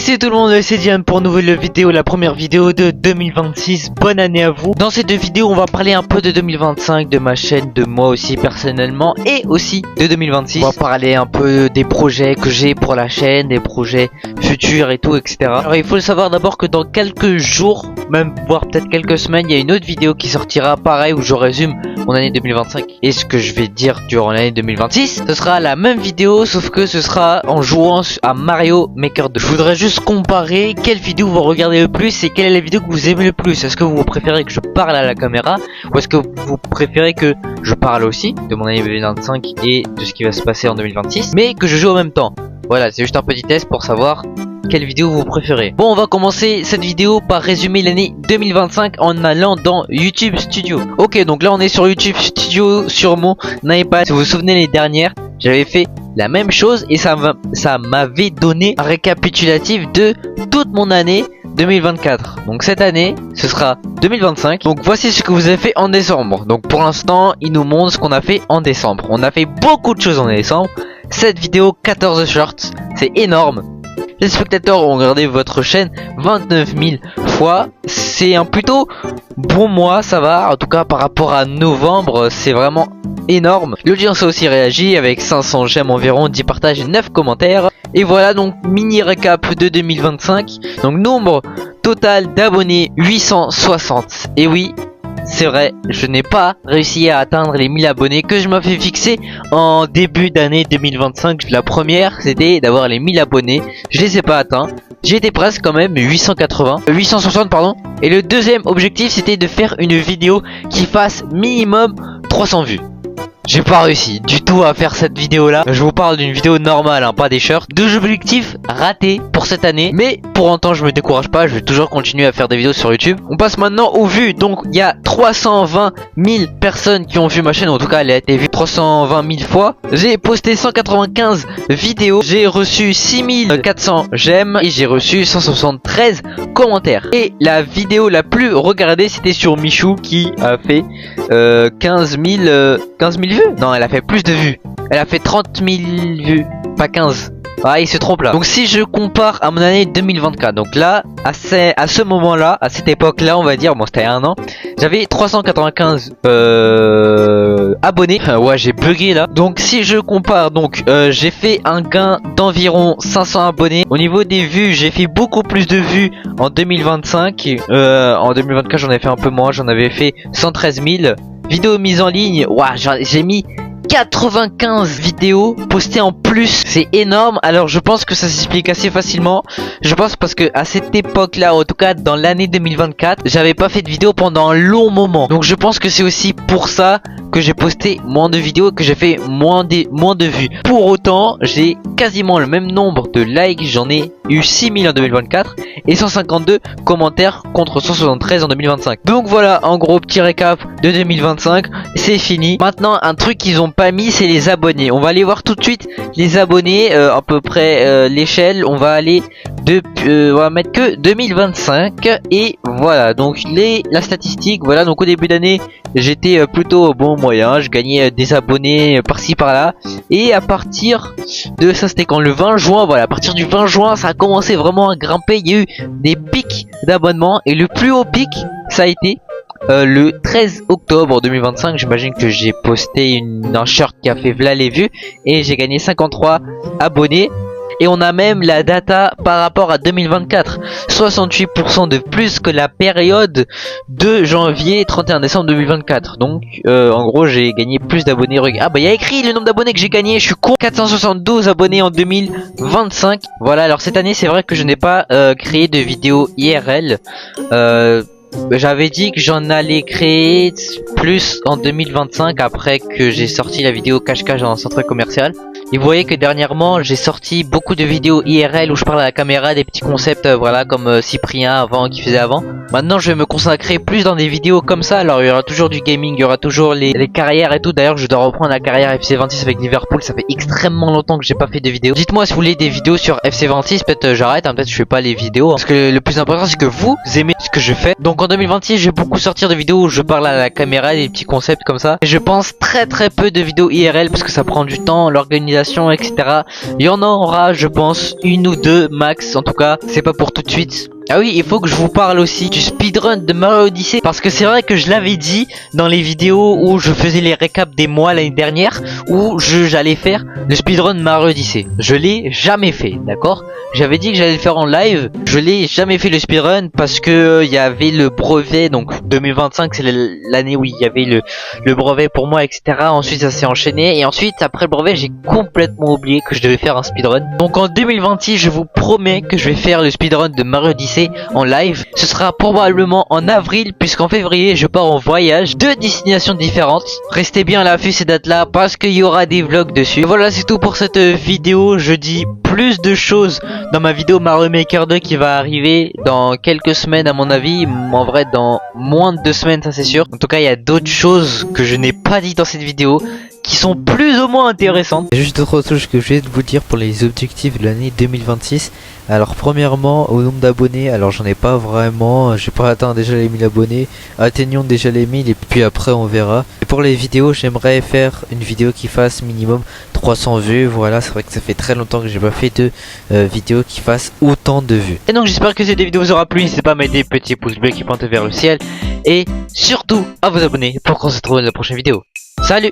c'est tout le monde, c'est Diane pour une nouvelle vidéo, la première vidéo de 2026. Bonne année à vous. Dans ces deux vidéos, on va parler un peu de 2025, de ma chaîne, de moi aussi personnellement, et aussi de 2026. On va parler un peu des projets que j'ai pour la chaîne, des projets futurs et tout, etc. Alors il faut le savoir d'abord que dans quelques jours, même voire peut-être quelques semaines, il y a une autre vidéo qui sortira, pareil, où je résume mon année 2025 et ce que je vais dire durant l'année 2026. Ce sera la même vidéo, sauf que ce sera en jouant à Mario Maker 2. Je voudrais juste comparer quelle vidéo vous regardez le plus et quelle est la vidéo que vous aimez le plus. Est-ce que vous préférez que je parle à la caméra ou est-ce que vous préférez que je parle aussi de mon année 2025 et de ce qui va se passer en 2026, mais que je joue en même temps? Voilà, c'est juste un petit test pour savoir quelle vidéo vous préférez. Bon, on va commencer cette vidéo par résumer l'année 2025 en allant dans YouTube Studio. Ok, donc là on est sur YouTube Studio sur mon iPad. Si vous vous souvenez, les dernières, j'avais fait la même chose et ça m'avait donné un récapitulatif de toute mon année 2024. Donc cette année, ce sera 2025. Donc voici ce que vous avez fait en décembre. Donc pour l'instant, il nous montre ce qu'on a fait en décembre. On a fait beaucoup de choses en décembre. Cette vidéo, 14 shorts, c'est énorme. Les spectateurs ont regardé votre chaîne 29 000 fois. C'est un plutôt bon mois, ça va. En tout cas, par rapport à novembre, c'est vraiment énorme. L'audience a aussi réagi avec 500 j'aime environ, 10 partages et 9 commentaires. Et voilà donc mini récap de 2025. Donc nombre total d'abonnés 860. Et oui, c'est vrai, je n'ai pas réussi à atteindre les 1000 abonnés que je m'avais fixé en début d'année 2025. La première, c'était d'avoir les 1000 abonnés. Je les ai pas atteints. J'étais presque quand même, 860 pardon. Et le deuxième objectif, c'était de faire une vidéo qui fasse minimum 300 vues. J'ai pas réussi du tout à faire cette vidéo là. Je vous parle d'une vidéo normale, hein, pas des shorts. Deux objectifs ratés pour cette année. Mais pour autant je me décourage pas, je vais toujours continuer à faire des vidéos sur YouTube. On passe maintenant aux vues. Donc il y a 320 000 personnes qui ont vu ma chaîne. En tout cas elle a été vue 320 000 fois. J'ai posté 195 vidéos. J'ai reçu 6400 j'aime. Et j'ai reçu 173 commentaires. Et la vidéo la plus regardée, c'était sur Michou, qui a fait 15 000 vues. Non, elle a fait plus de vues. Elle a fait 30 000 vues, pas 15. Ah, il se trompe là. Donc si je compare à mon année 2024, donc là, à ce moment-là, à cette époque-là, on va dire, bon c'était un an, j'avais 395 abonnés. Ouais, j'ai bugué là. Donc si je compare, donc j'ai fait un gain d'environ 500 abonnés. Au niveau des vues, j'ai fait beaucoup plus de vues en 2025. En 2024, j'en ai fait un peu moins. J'en avais fait 113 000. Vidéo mise en ligne, ouah, j'ai mis 95 vidéos postées en plus, c'est énorme. Alors je pense que ça s'explique assez facilement. Je pense parce que à cette époque là, en tout cas dans l'année 2024, j'avais pas fait de vidéo pendant un long moment. Donc je pense que c'est aussi pour ça que j'ai posté moins de vidéos et que j'ai fait moins de vues. Pour autant, j'ai quasiment le même nombre de likes. J'en ai eu 6000 en 2024 et 152 commentaires contre 173 en 2025. Donc voilà, en gros petit récap de 2025, c'est fini. Maintenant un truc qu'ils ont pas mis, c'est les abonnés. On va aller voir tout de suite les abonnés, à peu près l'échelle. On va aller on va mettre que 2025 et voilà donc la statistique. Voilà, donc au début d'année j'étais plutôt bon moyen, je gagnais des abonnés par-ci par-là, et à partir de ça, c'était quand le 20 juin, voilà, à partir du 20 juin ça a commencé vraiment à grimper. Il y a eu des pics d'abonnements et le plus haut pic ça a été le 13 octobre 2025. J'imagine que j'ai posté un short qui a fait v'là les vues et j'ai gagné 53 abonnés. Et on a même la data par rapport à 2024, 68% de plus que la période de janvier 31 décembre 2024. Donc en gros j'ai gagné plus d'abonnés. Ah bah il y a écrit le nombre d'abonnés que j'ai gagné, je suis con. 472 abonnés en 2025. Voilà, alors cette année c'est vrai que je n'ai pas créé de vidéo IRL. J'avais dit que j'en allais créer plus en 2025 après que j'ai sorti la vidéo cache-cache dans un centre commercial. Et vous voyez que dernièrement j'ai sorti beaucoup de vidéos IRL où je parle à la caméra, des petits concepts voilà, comme Cyprien avant, qui faisait avant. Maintenant je vais me consacrer plus dans des vidéos comme ça. Alors il y aura toujours du gaming, il y aura toujours les carrières et tout. D'ailleurs je dois reprendre la carrière FC26 avec Liverpool. Ça fait extrêmement longtemps que j'ai pas fait de vidéos. Dites-moi si vous voulez des vidéos sur FC26. Peut-être j'arrête, hein, peut-être je fais pas les vidéos, hein. Parce que le plus important c'est que vous aimez ce que je fais. Donc en 2026 je vais beaucoup sortir de vidéos où je parle à la caméra, des petits concepts comme ça. Et je pense très peu de vidéos IRL parce que ça prend du temps, l'organisation, etc. Il y en aura, je pense, une ou deux max. En tout cas, c'est pas pour tout de suite. Ah oui, il faut que je vous parle aussi du speedrun de Mario Odyssey. Parce que c'est vrai que je l'avais dit dans les vidéos où je faisais les récaps des mois l'année dernière, où j'allais faire le speedrun de Mario Odyssey. Je l'ai jamais fait, d'accord? J'avais dit que j'allais le faire en live. Je l'ai jamais fait le speedrun parce que il y avait le brevet. Donc 2025 c'est l'année où il y avait le brevet pour moi, etc. Ensuite ça s'est enchaîné. Et ensuite après le brevet j'ai complètement oublié que je devais faire un speedrun. Donc en 2026 je vous promets que je vais faire le speedrun de Mario Odyssey en live. Ce sera probablement en avril, puisqu'en février je pars en voyage, 2 destinations différentes. Restez bien à l'affût ces dates là parce qu'il y aura des vlogs dessus. Et voilà, c'est tout pour cette vidéo. Je dis plus de choses dans ma vidéo Mario Maker 2 qui va arriver dans quelques semaines à mon avis. En vrai dans moins de 2 semaines, ça c'est sûr. En tout cas il y a d'autres choses que je n'ai pas dit dans cette vidéo qui sont plus ou moins intéressantes. Il y a juste d'autres choses que je vais vous dire pour les objectifs de l'année 2026. Alors premièrement, au nombre d'abonnés, alors j'en ai pas vraiment, j'ai pas atteint déjà les 1000 abonnés, atteignons déjà les 1000 et puis après on verra. Et pour les vidéos, j'aimerais faire une vidéo qui fasse minimum 300 vues. Voilà, c'est vrai que ça fait très longtemps que j'ai pas fait de vidéo qui fasse autant de vues. Et donc j'espère que cette vidéo vous aura plu. N'hésitez pas à mettre des petits pouces bleus qui pointent vers le ciel et surtout à vous abonner pour qu'on se retrouve dans la prochaine vidéo. Salut!